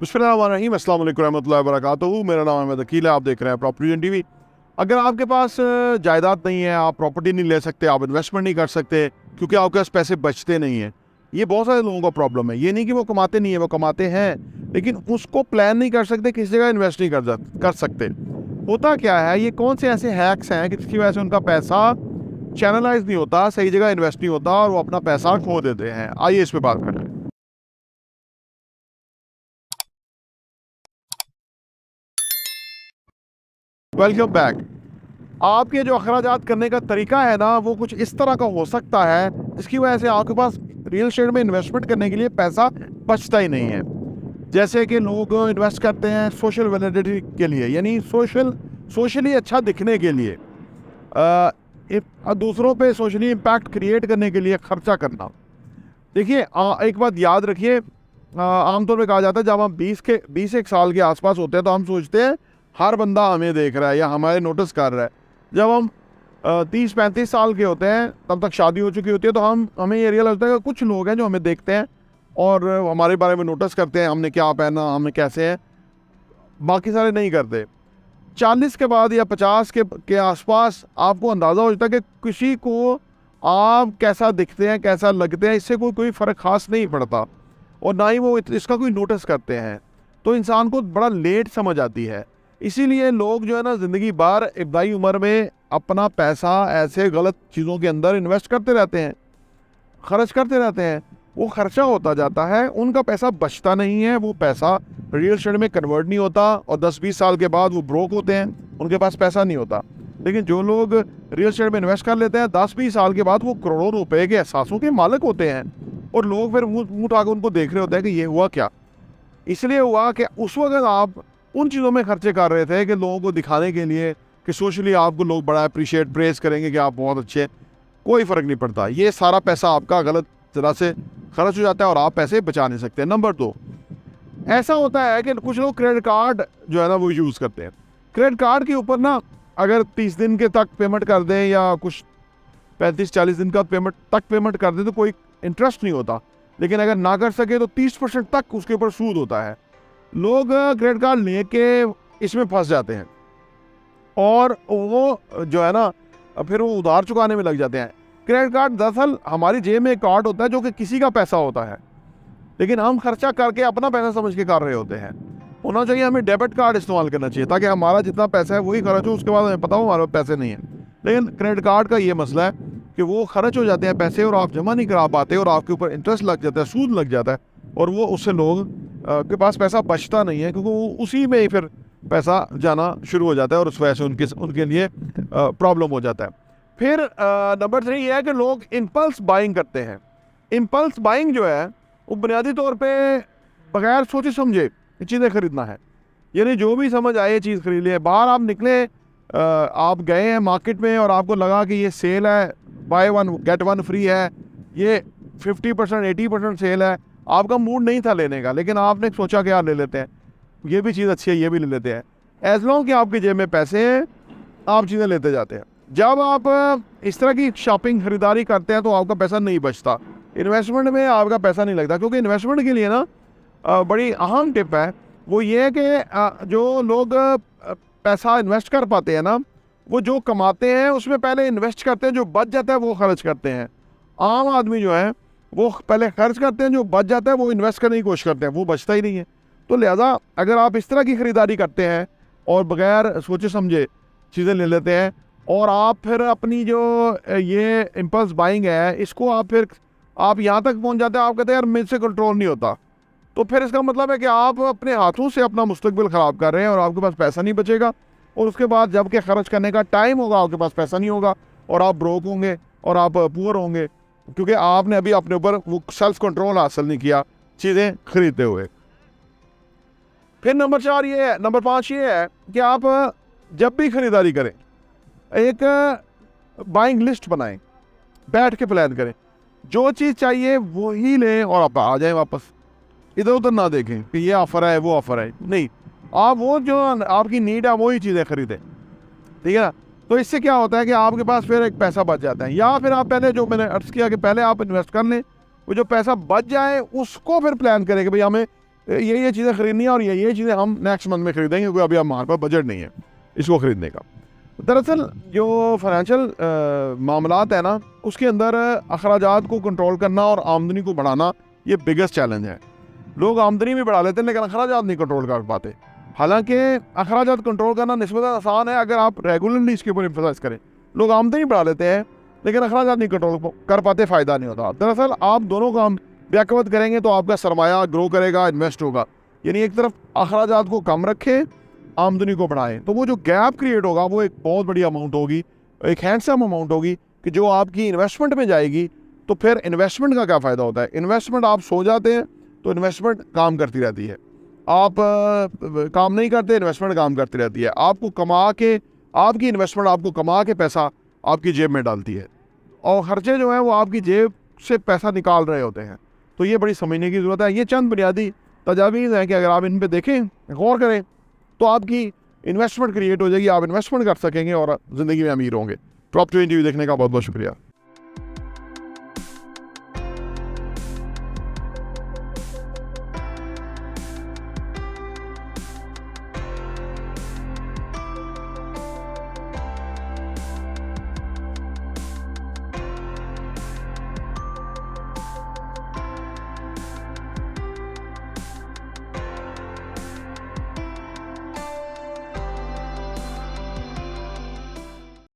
बिस्मिल्लाहिर्रहमानिर्रहीम, अस्सलाम वालेकुम रहमतुल्लाहि व बरकातुहू। मेरा नाम अहमद अकील है, आप देख रहे हैं प्रॉपर्टी टीवी। अगर आपके पास जायदाद नहीं है, आप प्रॉपर्टी नहीं ले सकते, आप इन्वेस्टमेंट नहीं कर सकते क्योंकि आपके पास पैसे बचते नहीं हैं। ये बहुत सारे लोगों का प्रॉब्लम है। ये नहीं कि वो कमाते नहीं है, वो कमाते हैं, लेकिन उसको प्लान नहीं कर सकते, किसी जगह इन्वेस्ट नहीं कर सकते। होता क्या है, ये कौन से ऐसे हैक्स हैं कि जिसकी वजह से उनका पैसा चैनलाइज नहीं होता, सही जगह इन्वेस्ट नहीं होता और वो अपना पैसा खो देते हैं। आइए इस पर बात करते हैं। Welcome back. आपके जो अखराजात करने का तरीका है ना, वो कुछ इस तरह का हो सकता है जिसकी वजह से आपके पास रियल एस्टेट में इन्वेस्टमेंट करने के लिए पैसा बचता ही नहीं है। जैसे कि लोग इन्वेस्ट करते हैं सोशल वैलिडिटी के लिए, यानी सोशली अच्छा दिखने के लिए, दूसरों पे सोशली इम्पैक्ट क्रिएट करने के लिए खर्चा करना। देखिए, एक बात याद रखिए, आमतौर पे कहा जाता है जब हम 20 साल के आसपास होते हैं तो हम सोचते हैं हर बंदा हमें देख रहा है या हमारे नोटिस कर रहा है। जब हम 30-35 साल के होते हैं, तब तक शादी हो चुकी होती है, तो हमें ये रियलाइज होता है कि कुछ लोग हैं जो हमें देखते हैं और हमारे बारे में नोटिस करते हैं, हमने क्या पहना, हमें कैसे हैं, बाकी सारे नहीं करते। 40 के बाद या 50 के आसपास आपको अंदाज़ा हो जाता है कि किसी को आप कैसा दिखते हैं, कैसा लगते हैं, इससे कोई फ़र्क ख़ास नहीं पड़ता और ना ही वो इसका कोई नोटिस करते हैं। तो इंसान को बड़ा लेट समझ आती है। इसीलिए लोग जो है ना, ज़िंदगी भर इब्तदाई उम्र में अपना पैसा ऐसे गलत चीज़ों के अंदर इन्वेस्ट करते रहते हैं, खर्च करते रहते हैं। वो खर्चा होता जाता है, उनका पैसा बचता नहीं है, वो पैसा रियल एस्टेट में कन्वर्ट नहीं होता और 10-20 साल के बाद वो ब्रोक होते हैं, उनके पास पैसा नहीं होता। लेकिन जो लोग रियल एस्टेट में इन्वेस्ट कर लेते हैं, 10-20 साल के बाद वो करोड़ों रुपए के एहसासों के मालिक होते हैं और लोग फिर मुँह उठा के उनको देख रहे होते हैं कि ये हुआ क्या। इसलिए हुआ कि उस वक्त आप उन चीज़ों में खर्चे कर रहे थे कि लोगों को दिखाने के लिए कि सोशली आपको लोग बड़ा अप्रिशिएट प्रेस करेंगे कि आप बहुत अच्छे हैं। कोई फ़र्क नहीं पड़ता, ये सारा पैसा आपका गलत तरह से खर्च हो जाता है और आप पैसे बचा नहीं सकते। नंबर 2, ऐसा होता है कि कुछ लोग क्रेडिट कार्ड जो है ना वो यूज़ करते हैं। क्रेडिट कार्ड के ऊपर ना अगर 30 दिन के तक पेमेंट कर दें या कुछ 35-40 दिन का पेमेंट कर दें तो कोई इंटरेस्ट नहीं होता, लेकिन अगर ना कर सके तो 30% तक उसके ऊपर सूद होता है। लोग क्रेडिट कार्ड लेके इसमें फंस जाते हैं और वो जो है ना फिर वो उधार चुकाने में लग जाते हैं। क्रेडिट कार्ड दरअसल हमारी जेब में एक कार्ड होता है जो कि किसी का पैसा होता है, लेकिन हम खर्चा करके अपना पैसा समझ के कर रहे होते हैं। होना चाहिए हमें डेबिट कार्ड इस्तेमाल करना चाहिए ताकि हमारा जितना पैसा है वही खर्च हो, उसके बाद हमें पता हो हमारे पैसे नहीं है। लेकिन क्रेडिट कार्ड का ये मसला है कि वो खर्च हो जाते हैं पैसे और आप जमा नहीं करा पाते और आपके ऊपर इंटरेस्ट लग जाता है, सूद लग जाता है और वो उससे लोग के पास पैसा बचता नहीं है क्योंकि वो उसी में ही फिर पैसा जाना शुरू हो जाता है और उस वजह से उनके लिए प्रॉब्लम हो जाता है। फिर नंबर 3 ये है कि लोग इम्पल्स बाइंग करते हैं। इम्पल्स बाइंग जो है वो बुनियादी तौर पे बगैर सोचे समझे चीज़ें खरीदना है, यानी जो भी समझ आए चीज़ खरीद लिए। बाहर आप निकले, आप गए हैं मार्केट में और आपको लगा कि ये सेल है, बाय 1 गेट 1 फ्री है, ये 50% 80% सेल है। आपका मूड नहीं था लेने का, लेकिन आपने सोचा कि यार ले लेते हैं, ये भी चीज़ अच्छी है, ये भी ले लेते हैं। एज लॉन्ग कि आपकी जेब में पैसे हैं, आप चीज़ें लेते जाते हैं। जब आप इस तरह की शॉपिंग खरीदारी करते हैं तो आपका पैसा नहीं बचता, इन्वेस्टमेंट में आपका पैसा नहीं लगता। क्योंकि इन्वेस्टमेंट के लिए ना बड़ी अहम टिप है, वो ये है कि जो लोग पैसा इन्वेस्ट कर पाते हैं ना, वो जो कमाते हैं उसमें पहले इन्वेस्ट करते हैं, जो बच जाता है वो खर्च करते हैं। आम आदमी जो है वो पहले खर्च करते हैं, जो बच जाता है वो इन्वेस्ट करने की कोशिश करते हैं, वो बचता ही नहीं है। तो लिहाजा अगर आप इस तरह की ख़रीदारी करते हैं और बगैर सोचे समझे चीज़ें ले लेते हैं और आप फिर अपनी जो ये इम्पल्स बाइंग है इसको आप यहाँ तक पहुँच जाते हैं, आप कहते हैं यार मुझसे कंट्रोल नहीं होता, तो फिर इसका मतलब है कि आप अपने हाथों से अपना मुस्तकबिल ख़राब कर रहे हैं और आपके पास पैसा नहीं बचेगा और उसके बाद जब के खर्च करने का टाइम होगा आपके पास पैसा नहीं होगा और आप ब्रोक होंगे और आप पुअर होंगे क्योंकि आपने अभी अपने ऊपर वो सेल्फ कंट्रोल हासिल नहीं किया चीज़ें खरीदते हुए। फिर नंबर 5 ये है कि आप जब भी खरीदारी करें एक बाइंग लिस्ट बनाएं, बैठ के प्लान करें, जो चीज़ चाहिए वही लें और आप आ जाएं वापस। इधर उधर ना देखें कि ये ऑफ़र है वो ऑफ़र है, नहीं, आप वो जो आपकी नीड है वही चीज़ें खरीदें, ठीक है ना। तो इससे क्या होता है कि आपके पास फिर एक पैसा बच जाता है, या फिर आप पहले जो मैंने अर्ज़ किया कि पहले आप इन्वेस्ट कर लें, वो जो पैसा बच जाए उसको फिर प्लान करें कि भाई हमें ये चीज़ें ख़रीदनी है और ये चीज़ें हम नेक्स्ट मंथ में ख़रीदेंगे क्योंकि अभी हमारे पास बजट नहीं है इसको ख़रीदने का। दरअसल जो फाइनेंशियल मामलात है ना, उसके अंदर अखराजात को कंट्रोल करना और आमदनी को बढ़ाना ये बिगेस्ट चैलेंज है। लोग आमदनी भी बढ़ा लेते हैं लेकिन अखराजात नहीं कंट्रोल कर पाते। हालांकि अखराजात कंट्रोल करना निस्बतन आसान है अगर आप रेगुलरली इसके ऊपर एम्फसाइज करें। लोग आमदनी बढ़ा लेते हैं लेकिन अखराजात नहीं कंट्रोल कर पाते, फ़ायदा नहीं होता। दरअसल आप दोनों काम बेअकवत करेंगे तो आपका सरमाया ग्रो करेगा, इन्वेस्ट होगा। यानी एक तरफ अखराजात को कम रखें, आमदनी को बढ़ाएं, तो वो जो गैप क्रिएट होगा वो एक बहुत बड़ी अमाउंट होगी, एक हैंडसम अमाउंट होगी कि जो आपकी इन्वेस्टमेंट में जाएगी। तो फिर इन्वेस्टमेंट का क्या फ़ायदा होता है? इन्वेस्टमेंट आप सो जाते हैं तो इन्वेस्टमेंट काम करती रहती है, आप काम नहीं करते इन्वेस्टमेंट काम करती रहती है। आपको कमा के, आपकी इन्वेस्टमेंट आपको कमा के पैसा आपकी जेब में डालती है और खर्चे जो हैं वो आपकी जेब से पैसा निकाल रहे होते हैं। तो ये बड़ी समझने की ज़रूरत है। ये चंद बुनियादी तजावीज़ हैं कि अगर आप इन पे देखें, गौर करें, तो आपकी इन्वेस्टमेंट क्रिएट हो जाएगी, आप इन्वेस्टमेंट कर सकेंगे और ज़िंदगी में अमीर होंगे। प्रॉपर्टी टीवी देखने का बहुत बहुत शुक्रिया।